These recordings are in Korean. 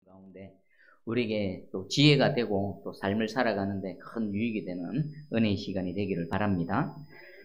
가운데 우리에게 또 지혜가 되고 또 삶을 살아가는데 큰 유익이 되는 은혜의 시간이 되기를 바랍니다.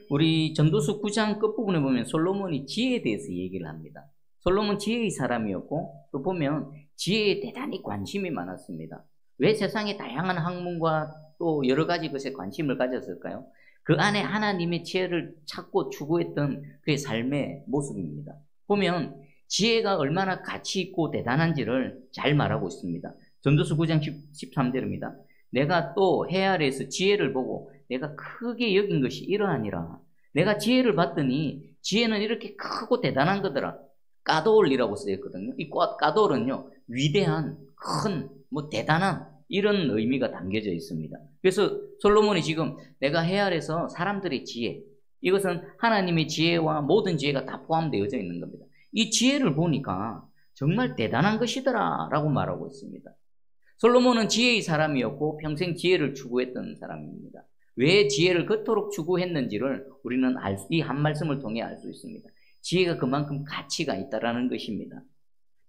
우리 전도서 9장 끝부분에 보면 솔로몬이 지혜에 대해서 얘기를 합니다. 솔로몬 지혜의 사람이었고 또 보면 지혜에 대단히 관심이 많았습니다. 왜 세상의 다양한 학문과 또 여러 가지 것에 관심을 가졌을까요? 그 안에 하나님의 지혜를 찾고 추구했던 그의 삶의 모습입니다. 보면 지혜가 얼마나 가치 있고 대단한지를 잘 말하고 있습니다. 전도서 9장 13절입니다. 내가 또 해 아래에서 지혜를 보고 내가 크게 여긴 것이 이러하니라. 내가 지혜를 봤더니 지혜는 이렇게 크고 대단한 거더라. 까도올이라고 쓰였거든요. 이 까도올은요, 위대한, 큰, 대단한 이런 의미가 담겨져 있습니다. 그래서 솔로몬이 지금 내가 해 아래에서 사람들의 지혜, 이것은 하나님의 지혜와 모든 지혜가 다 포함되어져 있는 겁니다. 이 지혜를 보니까 정말 대단한 것이더라 라고 말하고 있습니다. 솔로몬은 지혜의 사람이었고 평생 지혜를 추구했던 사람입니다. 왜 지혜를 그토록 추구했는지를 우리는 이 한 말씀을 통해 알 수 있습니다. 지혜가 그만큼 가치가 있다라는 것입니다.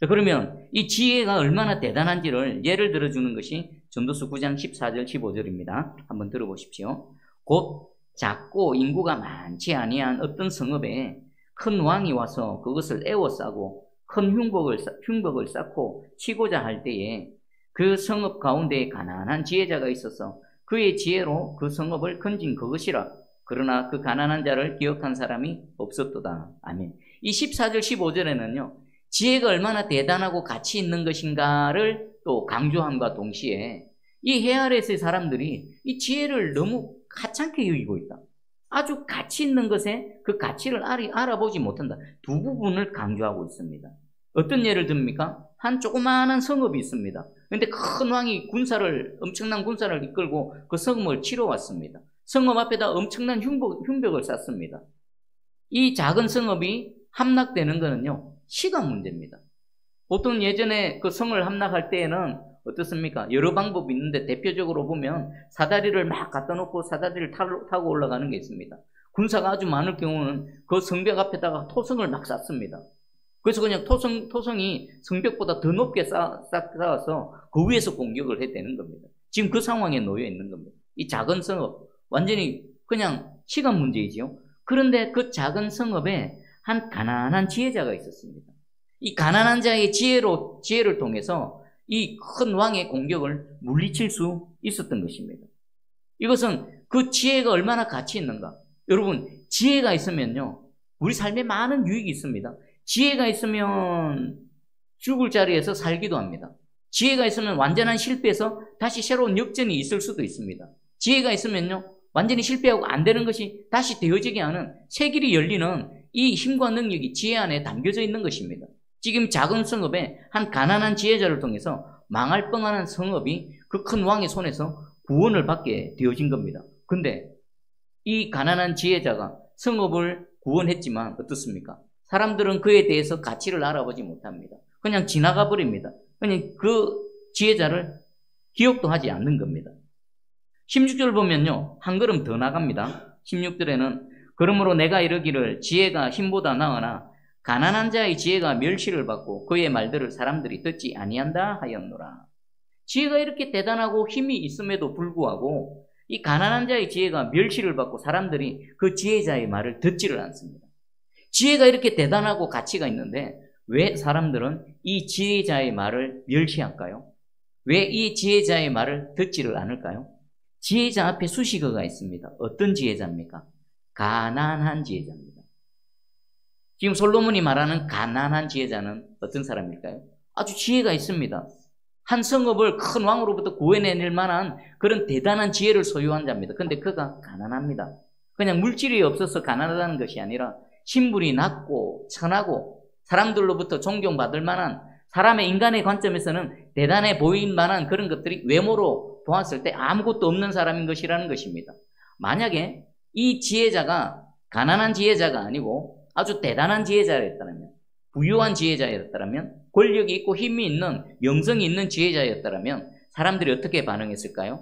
자, 그러면 이 지혜가 얼마나 대단한지를 예를 들어주는 것이 전도서 9장 14절 15절입니다. 한번 들어보십시오. 곧 작고 인구가 많지 아니한 어떤 성읍에 큰 왕이 와서 그것을 에워싸고 큰 흉복을 쌓고 치고자 할 때에 그 성읍 가운데에 가난한 지혜자가 있어서 그의 지혜로 그 성읍을 건진 그것이라. 그러나 그 가난한 자를 기억한 사람이 없었도다. 아멘. 이 14절 15절에는요 지혜가 얼마나 대단하고 가치 있는 것인가를 또 강조함과 동시에 이 해 아래에서의 사람들이 이 지혜를 너무 하찮게 여기고 있다. 아주 가치 있는 것에 그 가치를 알아보지 못한다. 두 부분을 강조하고 있습니다. 어떤 예를 듭니까? 한 조그마한 성읍이 있습니다. 그런데 큰 왕이 엄청난 군사를 이끌고 그 성읍을 치러 왔습니다. 성읍 앞에다 엄청난 흉벽을 쌓습니다. 이 작은 성읍이 함락되는 거는요, 시간 문제입니다. 보통 예전에 그 성을 함락할 때에는 어떻습니까? 여러 방법이 있는데 대표적으로 보면 사다리를 막 갖다 놓고 사다리를 타고 올라가는 게 있습니다. 군사가 아주 많을 경우는 그 성벽 앞에다가 토성을 막 쌓습니다. 그래서 그냥 토성이 성벽보다 더 높게 쌓아서 그 위에서 공격을 해야 되는 겁니다. 지금 그 상황에 놓여 있는 겁니다. 이 작은 성읍, 완전히 그냥 시간 문제이지요. 그런데 그 작은 성읍에 한 가난한 지혜자가 있었습니다. 이 가난한 자의 지혜를 통해서 이 큰 왕의 공격을 물리칠 수 있었던 것입니다. 이것은 그 지혜가 얼마나 가치 있는가. 여러분, 지혜가 있으면요, 우리 삶에 많은 유익이 있습니다. 지혜가 있으면 죽을 자리에서 살기도 합니다. 지혜가 있으면 완전한 실패에서 다시 새로운 역전이 있을 수도 있습니다. 지혜가 있으면요, 완전히 실패하고 안 되는 것이 다시 되어지게 하는 새 길이 열리는 이 힘과 능력이 지혜 안에 담겨져 있는 것입니다. 지금 작은 성읍에 한 가난한 지혜자를 통해서 망할 뻔한 성읍이 그 큰 왕의 손에서 구원을 받게 되어진 겁니다. 근데 이 가난한 지혜자가 성읍을 구원했지만 어떻습니까? 사람들은 그에 대해서 가치를 알아보지 못합니다. 그냥 지나가 버립니다. 그냥 그 지혜자를 기억도 하지 않는 겁니다. 16절 보면요, 한 걸음 더 나갑니다. 16절에는 그러므로 내가 이르기를 지혜가 힘보다 나으나 가난한 자의 지혜가 멸시를 받고 그의 말들을 사람들이 듣지 아니한다 하였노라. 지혜가 이렇게 대단하고 힘이 있음에도 불구하고 이 가난한 자의 지혜가 멸시를 받고 사람들이 그 지혜자의 말을 듣지를 않습니다. 지혜가 이렇게 대단하고 가치가 있는데 왜 사람들은 이 지혜자의 말을 멸시할까요? 왜 이 지혜자의 말을 듣지를 않을까요? 지혜자 앞에 수식어가 있습니다. 어떤 지혜자입니까? 가난한 지혜자입니다. 지금 솔로몬이 말하는 가난한 지혜자는 어떤 사람일까요? 아주 지혜가 있습니다. 한 성읍을 큰 왕으로부터 구해낼 만한 그런 대단한 지혜를 소유한 자입니다. 그런데 그가 가난합니다. 그냥 물질이 없어서 가난하다는 것이 아니라 신분이 낮고 천하고 사람들로부터 존경받을 만한, 사람의 인간의 관점에서는 대단해 보일 만한 그런 것들이 외모로 보았을 때 아무것도 없는 사람인 것이라는 것입니다. 만약에 이 지혜자가 가난한 지혜자가 아니고 아주 대단한 지혜자였다면, 부유한 지혜자였다면, 권력이 있고 힘이 있는, 명성이 있는 지혜자였다면 사람들이 어떻게 반응했을까요?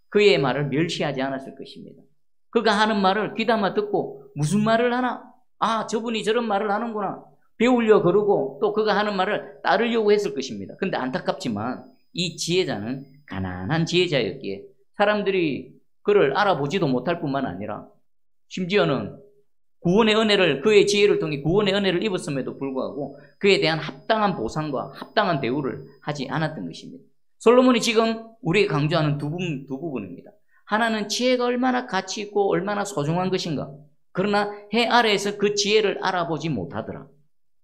그의 말을 멸시하지 않았을 것입니다. 그가 하는 말을 귀담아 듣고 무슨 말을 하나? 아, 저분이 저런 말을 하는구나. 배우려 그러고 또 그가 하는 말을 따르려고 했을 것입니다. 근데 안타깝지만 이 지혜자는 가난한 지혜자였기에 사람들이 그를 알아보지도 못할 뿐만 아니라 심지어는 구원의 은혜를, 그의 지혜를 통해 구원의 은혜를 입었음에도 불구하고 그에 대한 합당한 보상과 합당한 대우를 하지 않았던 것입니다. 솔로몬이 지금 우리에게 강조하는 두 부분입니다. 하나는 지혜가 얼마나 가치 있고 얼마나 소중한 것인가. 그러나 해 아래에서 그 지혜를 알아보지 못하더라.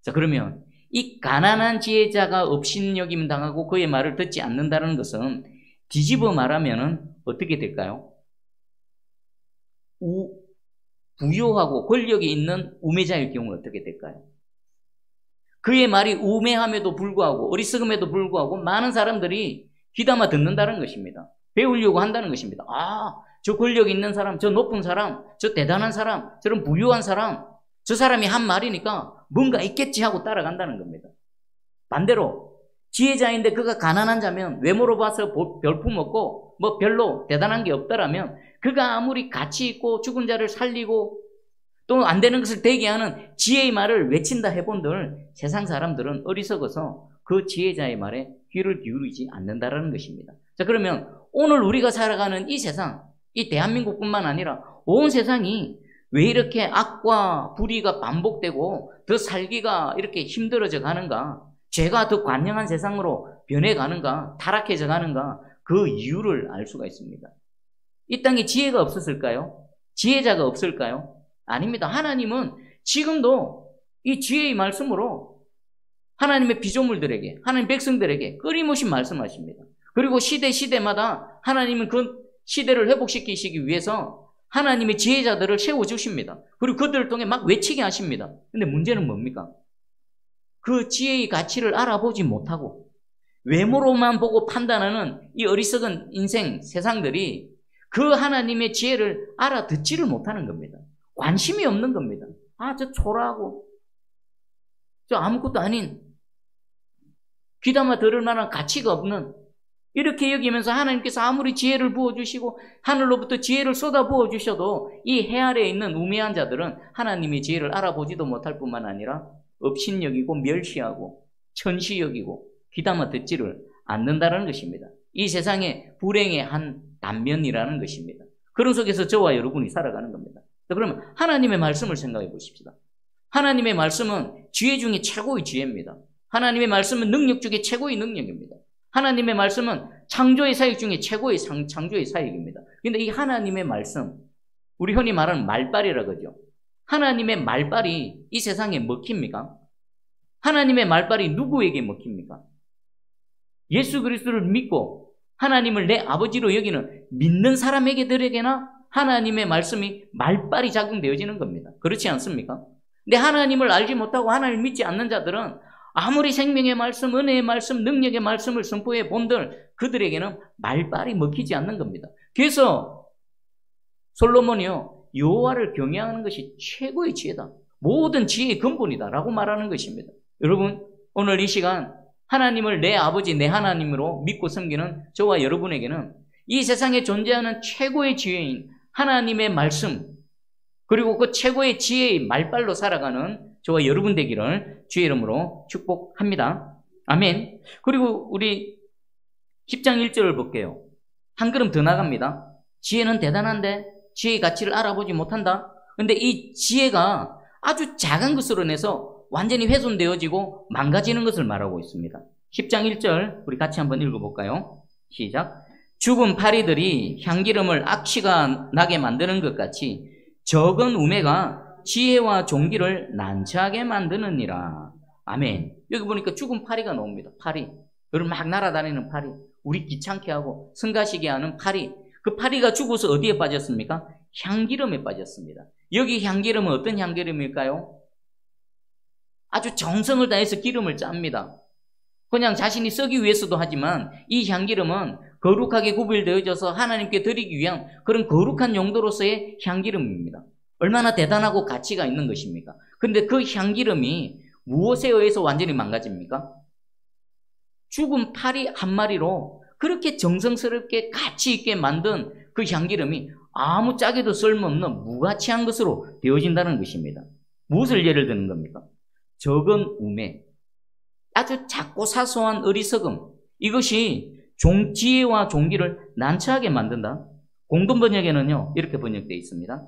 자, 그러면 이 가난한 지혜자가 업신여김 당하고 그의 말을 듣지 않는다는 것은 뒤집어 말하면 어떻게 될까요? 부요하고 권력이 있는 우매자일 경우는 어떻게 될까요? 그의 말이 우매함에도 불구하고 어리석음에도 불구하고 많은 사람들이 귀담아 듣는다는 것입니다. 배우려고 한다는 것입니다. 아, 저 권력 있는 사람, 저 높은 사람, 저 대단한 사람, 저런 부유한 사람, 저 사람이 한 말이니까 뭔가 있겠지 하고 따라간다는 겁니다. 반대로 지혜자인데 그가 가난한 자면 외모로 봐서 별품 없고 뭐 별로 대단한 게 없더라면 그가 아무리 가치 있고 죽은 자를 살리고 또 안 되는 것을 되게 하는 지혜의 말을 외친다 해본들 세상 사람들은 어리석어서 그 지혜자의 말에 귀를 기울이지 않는다라는 것입니다. 자, 그러면 오늘 우리가 살아가는 이 세상, 이 대한민국뿐만 아니라 온 세상이 왜 이렇게 악과 불의가 반복되고 더 살기가 이렇게 힘들어져 가는가? 죄가 더 관영한 세상으로 변해가는가? 타락해져 가는가? 그 이유를 알 수가 있습니다. 이 땅에 지혜가 없었을까요? 지혜자가 없을까요? 아닙니다. 하나님은 지금도 이 지혜의 말씀으로 하나님의 피조물들에게, 하나님 백성들에게 끊임없이 말씀하십니다. 그리고 시대마다 하나님은 그 시대를 회복시키시기 위해서 하나님의 지혜자들을 세워주십니다. 그리고 그들을 통해 막 외치게 하십니다. 근데 문제는 뭡니까? 그 지혜의 가치를 알아보지 못하고 외모로만 보고 판단하는 이 어리석은 인생 세상들이 그 하나님의 지혜를 알아듣지를 못하는 겁니다. 관심이 없는 겁니다. 아, 저 초라하고 저 아무것도 아닌 귀담아 들을 만한 가치가 없는 이렇게 여기면서 하나님께서 아무리 지혜를 부어주시고 하늘로부터 지혜를 쏟아 부어주셔도 이 해 아래에 있는 우매한 자들은 하나님의 지혜를 알아보지도 못할 뿐만 아니라 업신여기고 멸시하고 천시여기고 귀담아 듣지를 않는다는 것입니다. 이 세상의 불행의 한 단면이라는 것입니다. 그런 속에서 저와 여러분이 살아가는 겁니다. 그러면 하나님의 말씀을 생각해 보십시다. 하나님의 말씀은 지혜 중에 최고의 지혜입니다. 하나님의 말씀은 능력 중에 최고의 능력입니다. 하나님의 말씀은 창조의 사역 중에 최고의 창조의 사역입니다. 그런데 이 하나님의 말씀, 우리 흔히 말하는 말빨이라 그러죠. 하나님의 말빨이 이 세상에 먹힙니까? 하나님의 말빨이 누구에게 먹힙니까? 예수 그리스도를 믿고 하나님을 내 아버지로 여기는 믿는 사람에게들에게나 하나님의 말씀이 말빨이 작용되어지는 겁니다. 그렇지 않습니까? 근데 하나님을 알지 못하고 하나님을 믿지 않는 자들은 아무리 생명의 말씀, 은혜의 말씀, 능력의 말씀을 선포해 본들 그들에게는 말빨이 먹히지 않는 겁니다. 그래서 솔로몬이요, 여호와를 경외하는 것이 최고의 지혜다. 모든 지혜의 근본이다라고 말하는 것입니다. 여러분, 오늘 이 시간 하나님을 내 아버지, 내 하나님으로 믿고 섬기는 저와 여러분에게는 이 세상에 존재하는 최고의 지혜인 하나님의 말씀, 그리고 그 최고의 지혜의 말빨로 살아가는 저와 여러분 되기를 주의 이름으로 축복합니다. 아멘. 그리고 우리 10장 1절을 볼게요. 한 걸음 더 나갑니다. 지혜는 대단한데 지혜의 가치를 알아보지 못한다. 근데 이 지혜가 아주 작은 것으로 인해서 완전히 훼손되어지고 망가지는 것을 말하고 있습니다. 10장 1절 우리 같이 한번 읽어볼까요? 시작. 죽은 파리들이 향기름을 악취가 나게 만드는 것 같이 적은 우매가 지혜와 종기를 난처하게 만드느니라. 아멘. 여기 보니까 죽은 파리가 나옵니다. 파리. 여러분 막 날아다니는 파리. 우리 귀찮게 하고 성가시게 하는 파리. 그 파리가 죽어서 어디에 빠졌습니까? 향기름에 빠졌습니다. 여기 향기름은 어떤 향기름일까요? 아주 정성을 다해서 기름을 짭니다. 그냥 자신이 쓰기 위해서도 하지만 이 향기름은 거룩하게 구별되어져서 하나님께 드리기 위한 그런 거룩한 용도로서의 향기름입니다. 얼마나 대단하고 가치가 있는 것입니까? 그런데 그 향기름이 무엇에 의해서 완전히 망가집니까? 죽은 파리 한 마리로 그렇게 정성스럽게 가치 있게 만든 그 향기름이 아무 짝에도 쓸모없는 무가치한 것으로 되어진다는 것입니다. 무엇을 예를 드는 겁니까? 적은 우매, 아주 작고 사소한 어리석음, 이것이 지혜와 종기를 난처하게 만든다. 공동 번역에는요, 이렇게 번역되어 있습니다.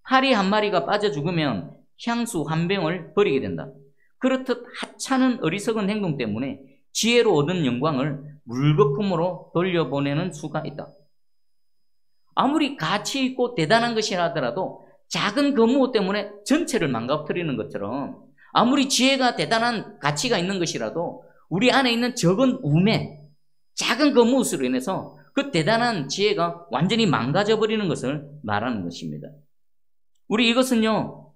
파리 한 마리가 빠져 죽으면 향수 한 병을 버리게 된다. 그렇듯 하찮은 어리석은 행동 때문에 지혜로 얻은 영광을 물거품으로 돌려보내는 수가 있다. 아무리 가치 있고 대단한 것이라 하더라도 작은 그 무엇 때문에 전체를 망가뜨리는 것처럼, 아무리 지혜가 대단한 가치가 있는 것이라도 우리 안에 있는 적은 우매, 작은 그 무엇으로 인해서 그 대단한 지혜가 완전히 망가져 버리는 것을 말하는 것입니다. 우리 이것은요,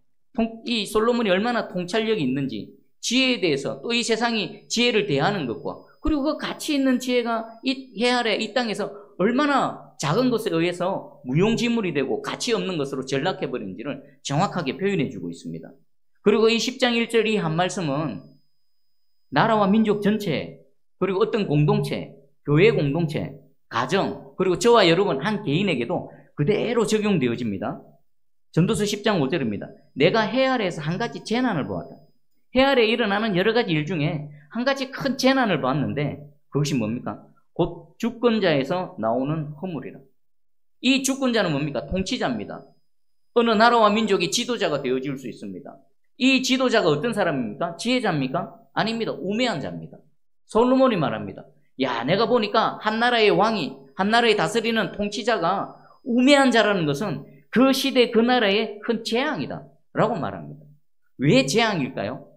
이 솔로몬이 얼마나 통찰력이 있는지, 지혜에 대해서, 또 이 세상이 지혜를 대하는 것과, 그리고 그 가치 있는 지혜가 이 해 아래 이 땅에서 얼마나 작은 것에 의해서 무용지물이 되고 가치 없는 것으로 전락해버린지를 정확하게 표현해주고 있습니다. 그리고 이 10장 1절 이 한 말씀은 나라와 민족 전체, 그리고 어떤 공동체, 교회 공동체, 가정, 그리고 저와 여러분 한 개인에게도 그대로 적용되어집니다. 전도서 10장 5절입니다. 내가 해 아래에서 한 가지 재난을 보았다. 해 아래에 일어나는 여러 가지 일 중에 한 가지 큰 재난을 보았는데 그것이 뭡니까? 곧 주권자에서 나오는 허물이라. 이 주권자는 뭡니까? 통치자입니다. 어느 나라와 민족이 지도자가 되어질 수 있습니다. 이 지도자가 어떤 사람입니까? 지혜자입니까? 아닙니다. 우매한 자입니다. 솔로몬이 말합니다. 야, 내가 보니까 한 나라의 왕이, 한 나라의 다스리는 통치자가 우매한 자라는 것은 그 시대 그 나라의 큰 재앙이다 라고 말합니다. 왜 재앙일까요?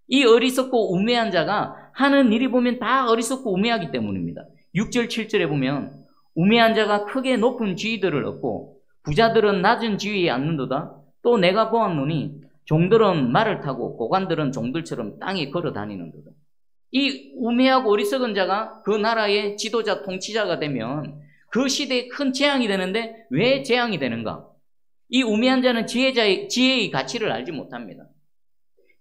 이 어리석고 우매한 자가 하는 일이 보면 다 어리석고 우매하기 때문입니다. 6절 7절에 보면 우매한 자가 크게 높은 지위들을 얻고 부자들은 낮은 지위에 앉는도다. 또 내가 보았노니 종들은 말을 타고 고관들은 종들처럼 땅에 걸어 다니는도다. 이 우매하고 어리석은 자가 그 나라의 지도자 통치자가 되면 그 시대에 큰 재앙이 되는데 왜 재앙이 되는가? 이 우매한 자는 지혜의 가치를 알지 못합니다.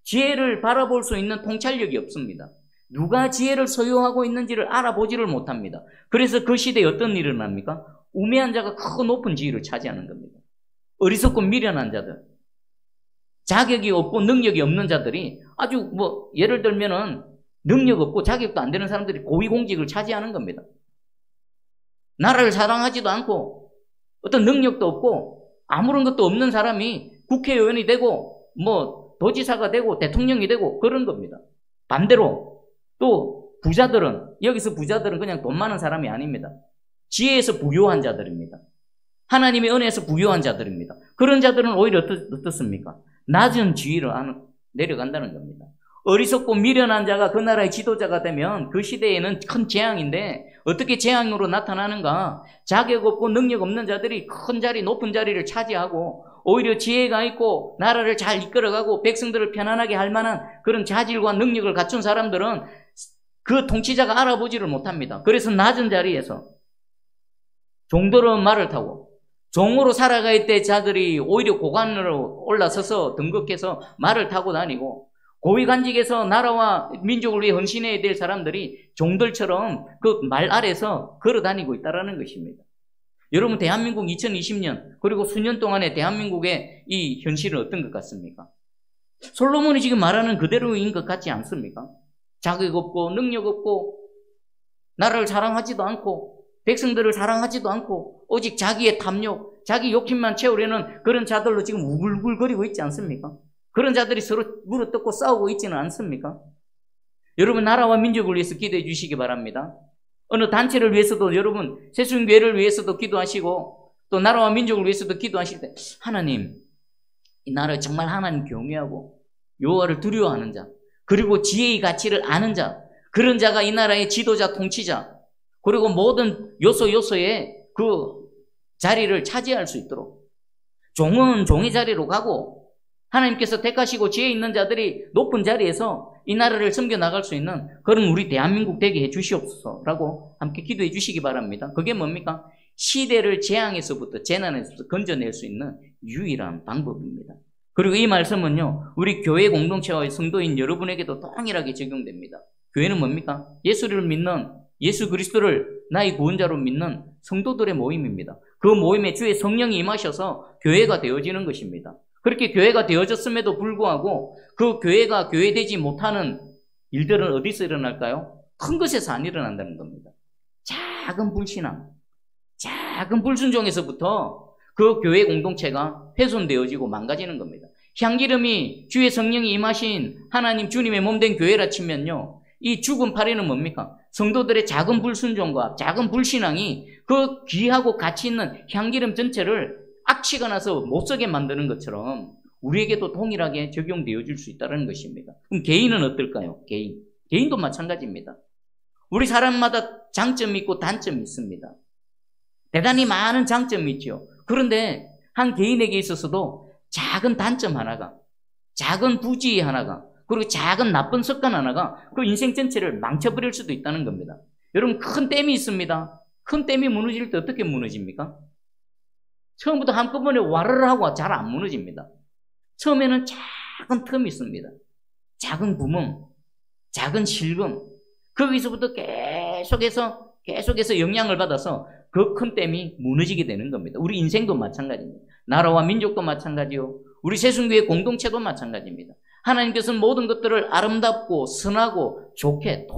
지혜를 바라볼 수 있는 통찰력이 없습니다. 누가 지혜를 소유하고 있는지를 알아보지를 못합니다. 그래서 그 시대에 어떤 일이 일어납니까? 우매한 자가 크고 높은 지위를 차지하는 겁니다. 어리석고 미련한 자들, 자격이 없고 능력이 없는 자들이 아주 예를 들면은 능력 없고 자격도 안 되는 사람들이 고위공직을 차지하는 겁니다. 나라를 사랑하지도 않고 어떤 능력도 없고 아무런 것도 없는 사람이 국회의원이 되고 도지사가 되고 대통령이 되고 그런 겁니다. 반대로 또 부자들은, 여기서 부자들은 그냥 돈 많은 사람이 아닙니다. 지혜에서 부유한 자들입니다. 하나님의 은혜에서 부유한 자들입니다. 그런 자들은 오히려 어떻습니까? 낮은 지위로 내려간다는 겁니다. 어리석고 미련한 자가 그 나라의 지도자가 되면 그 시대에는 큰 재앙인데 어떻게 재앙으로 나타나는가? 자격 없고 능력 없는 자들이 큰 자리, 높은 자리를 차지하고 오히려 지혜가 있고 나라를 잘 이끌어가고 백성들을 편안하게 할 만한 그런 자질과 능력을 갖춘 사람들은 그 통치자가 알아보지를 못합니다. 그래서 낮은 자리에서 종들은 말을 타고 종으로 살아갈 때 자들이 오히려 고관으로 올라서서 등극해서 말을 타고 다니고 고위관직에서 나라와 민족을 위해 헌신해야 될 사람들이 종들처럼 그 말 아래서 걸어다니고 있다는 것입니다. 여러분, 대한민국 2020년 그리고 수년 동안의 대한민국의 이 현실은 어떤 것 같습니까? 솔로몬이 지금 말하는 그대로인 것 같지 않습니까? 자격 없고 능력 없고 나라를 사랑하지도 않고 백성들을 사랑하지도 않고 오직 자기의 탐욕, 자기 욕심만 채우려는 그런 자들로 지금 우글우글거리고 있지 않습니까? 그런 자들이 서로 물어뜯고 싸우고 있지는 않습니까? 여러분, 나라와 민족을 위해서 기도해 주시기 바랍니다. 어느 단체를 위해서도, 여러분 새순교회를 위해서도 기도하시고 또 나라와 민족을 위해서도 기도하실 때 하나님, 이 나라를 정말 하나님 경외하고 여호와를 두려워하는 자, 그리고 지혜의 가치를 아는 자, 그런 자가 이 나라의 지도자, 통치자, 그리고 모든 요소에 그 자리를 차지할 수 있도록, 종은 종의 자리로 가고 하나님께서 택하시고 지혜 있는 자들이 높은 자리에서 이 나라를 섬겨나갈 수 있는 그런 우리 대한민국 되게 해 주시옵소서라고 함께 기도해 주시기 바랍니다. 그게 뭡니까? 시대를 재앙에서부터, 재난에서부터 건져낼 수 있는 유일한 방법입니다. 그리고 이 말씀은요, 우리 교회 공동체와 성도인 여러분에게도 동일하게 적용됩니다. 교회는 뭡니까? 예수를 믿는, 예수 그리스도를 나의 구원자로 믿는 성도들의 모임입니다. 그 모임에 주의 성령이 임하셔서 교회가 되어지는 것입니다. 그렇게 교회가 되어졌음에도 불구하고 그 교회가 교회되지 못하는 일들은 어디서 일어날까요? 큰 것에서 안 일어난다는 겁니다. 작은 불신앙, 작은 불순종에서부터 그 교회 공동체가 훼손되어지고 망가지는 겁니다. 향기름이 주의 성령이 임하신 하나님 주님의 몸된 교회라 치면요, 이 죽은 파리는 뭡니까? 성도들의 작은 불순종과 작은 불신앙이 그 귀하고 가치 있는 향기름 전체를 악취가 나서 못쓰게 만드는 것처럼 우리에게도 동일하게 적용되어질 수 있다는 것입니다. 그럼 개인은 어떨까요? 개인도 마찬가지입니다. 우리 사람마다 장점이 있고 단점이 있습니다. 대단히 많은 장점이 있죠. 그런데 한 개인에게 있어서도 작은 단점 하나가, 작은 부지 하나가, 그리고 작은 나쁜 습관 하나가 그 인생 전체를 망쳐버릴 수도 있다는 겁니다. 여러분, 큰 댐이 있습니다. 큰 댐이 무너질 때 어떻게 무너집니까? 처음부터 한꺼번에 와르르 하고 잘 안 무너집니다. 처음에는 작은 틈이 있습니다. 작은 구멍, 작은 실금, 거기서부터 계속해서 영향을 받아서 그 큰 댐이 무너지게 되는 겁니다. 우리 인생도 마찬가지입니다. 나라와 민족도 마찬가지요. 우리 새순교회 공동체도 마찬가지입니다. 하나님께서는 모든 것들을 아름답고 선하고 좋게,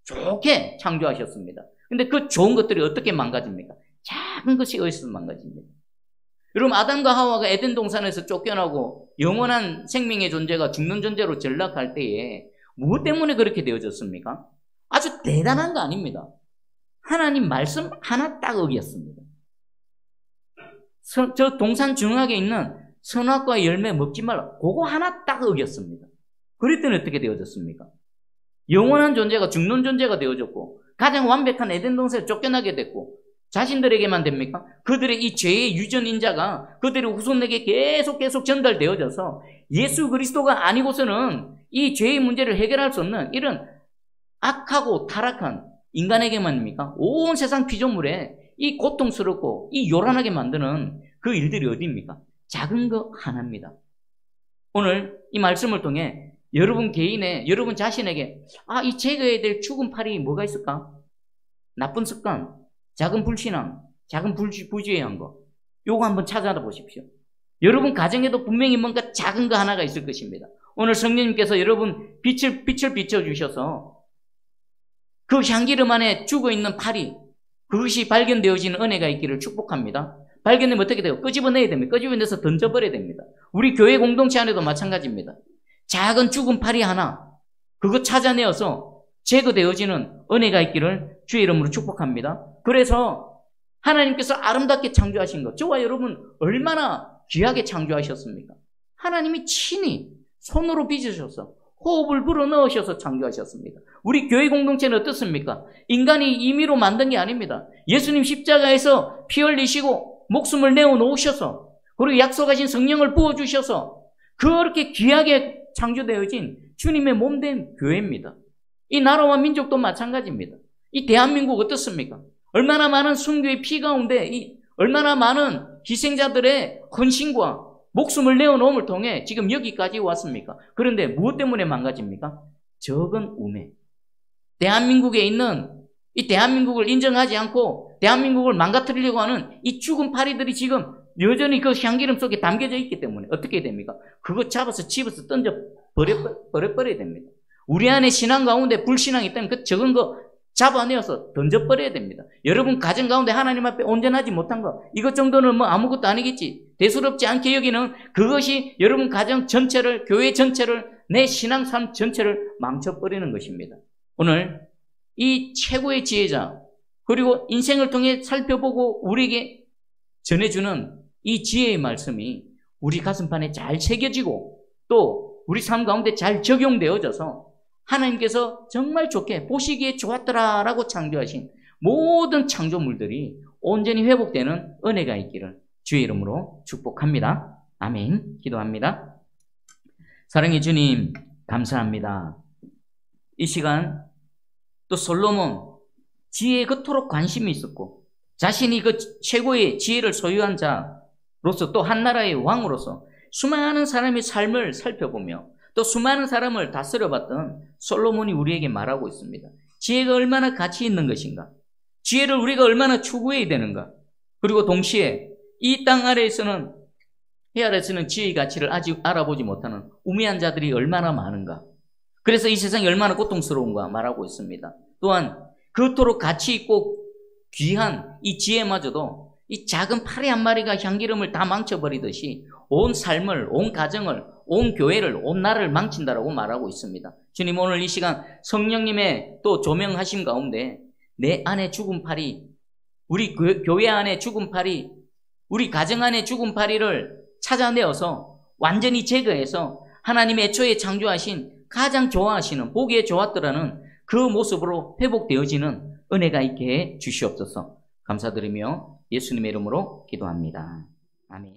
좋게 창조하셨습니다. 근데 그 좋은 것들이 어떻게 망가집니까? 작은 것이 어디서 망가집니다. 여러분, 아담과 하와가 에덴 동산에서 쫓겨나고 영원한 생명의 존재가 죽는 존재로 전락할 때에 무엇 때문에 그렇게 되어졌습니까? 아주 대단한 거 아닙니다. 하나님 말씀 하나 딱 어겼습니다. 저 동산 중앙에 있는 선악과의 열매 먹지 말라. 그거 하나 딱 어겼습니다. 그랬더니 어떻게 되어졌습니까? 영원한 존재가 죽는 존재가 되어졌고 가장 완벽한 에덴 동산에 쫓겨나게 됐고 자신들에게만 됩니까? 그들의 이 죄의 유전인자가 그들의 후손에게 계속 전달되어져서 예수 그리스도가 아니고서는 이 죄의 문제를 해결할 수 없는 이런 악하고 타락한 인간에게만입니까? 온 세상 피조물에 이 고통스럽고 이 요란하게 만드는 그 일들이 어디입니까? 작은 거 하나입니다. 오늘 이 말씀을 통해 여러분 여러분 자신에게 이 제거해야 될 죽은 팔이 뭐가 있을까? 나쁜 습관, 작은 불신앙, 작은 부주의한 거, 요거 한번 찾아보십시오. 여러분 가정에도 분명히 뭔가 작은 거 하나가 있을 것입니다. 오늘 성령님께서 여러분 빛을 비춰주셔서 그 향기름 안에 죽어있는 팔이, 그것이 발견되어지는 은혜가 있기를 축복합니다. 발견되면 어떻게 돼요? 끄집어내야 됩니다. 끄집어내서 던져버려야 됩니다. 우리 교회 공동체 안에도 마찬가지입니다. 작은 죽은 팔이 하나, 그거 찾아내어서 제거되어지는 은혜가 있기를 주의 이름으로 축복합니다. 그래서 하나님께서 아름답게 창조하신 것, 저와 여러분 얼마나 귀하게 창조하셨습니까? 하나님이 친히 손으로 빚으셔서 호흡을 불어넣으셔서 창조하셨습니다. 우리 교회 공동체는 어떻습니까? 인간이 임의로 만든 게 아닙니다. 예수님 십자가에서 피 흘리시고 목숨을 내어놓으셔서 그리고 약속하신 성령을 부어주셔서 그렇게 귀하게 창조되어진 주님의 몸된 교회입니다. 이 나라와 민족도 마찬가지입니다. 이 대한민국 어떻습니까? 얼마나 많은 순교의 피 가운데 얼마나 많은 희생자들의 헌신과 목숨을 내어놓음을 통해 지금 여기까지 왔습니까? 그런데 무엇 때문에 망가집니까? 적은 우매. 대한민국에 있는 이 대한민국을 인정하지 않고 대한민국을 망가뜨리려고 하는 이 죽은 파리들이 지금 여전히 그 향기름 속에 담겨져 있기 때문에 어떻게 됩니까? 그거 잡아서 집어서 던져 버려야 됩니다. 우리 안에 신앙 가운데 불신앙이 있다면 그 적은 거 잡아내어서 던져버려야 됩니다. 여러분 가정 가운데 하나님 앞에 온전하지 못한 거, 이것 정도는 뭐 아무것도 아니겠지, 대수롭지 않게 여기는 그것이 여러분 가정 전체를, 교회 전체를, 내 신앙 삶 전체를 망쳐버리는 것입니다. 오늘 이 최고의 지혜자, 그리고 인생을 통해 살펴보고 우리에게 전해주는 이 지혜의 말씀이 우리 가슴판에 잘 새겨지고 또 우리 삶 가운데 잘 적용되어져서 하나님께서 정말 좋게 보시기에 좋았더라라고 창조하신 모든 창조물들이 온전히 회복되는 은혜가 있기를 주의 이름으로 축복합니다. 아멘. 기도합니다. 사랑의 주님, 감사합니다. 이 시간 또 솔로몬 지혜에 그토록 관심이 있었고 자신이 그 최고의 지혜를 소유한 자로서 또 한 나라의 왕으로서 수많은 사람의 삶을 살펴보며 또 수많은 사람을 다스려봤던 솔로몬이 우리에게 말하고 있습니다. 지혜가 얼마나 가치 있는 것인가? 지혜를 우리가 얼마나 추구해야 되는가? 그리고 동시에 이 땅 아래에서는 해 아래서는 지혜의 가치를 아직 알아보지 못하는 우매한 자들이 얼마나 많은가. 그래서 이 세상이 얼마나 고통스러운가 말하고 있습니다. 또한 그토록 가치 있고 귀한 이 지혜마저도 이 작은 파리 한 마리가 향기름을 다 망쳐버리듯이 온 삶을, 온 가정을, 온 교회를, 온 나라를 망친다라고 말하고 있습니다. 주님, 오늘 이 시간 성령님의 또 조명하심 가운데 내 안에 죽은 파리, 우리 교회 안에 죽은 파리, 우리 가정 안에 죽은 파리를 찾아내어서 완전히 제거해서 하나님의 애초에 창조하신 가장 좋아하시는, 보기에 좋았더라는 그 모습으로 회복되어지는 은혜가 있게 해 주시옵소서. 감사드리며 예수님의 이름으로 기도합니다. 아멘.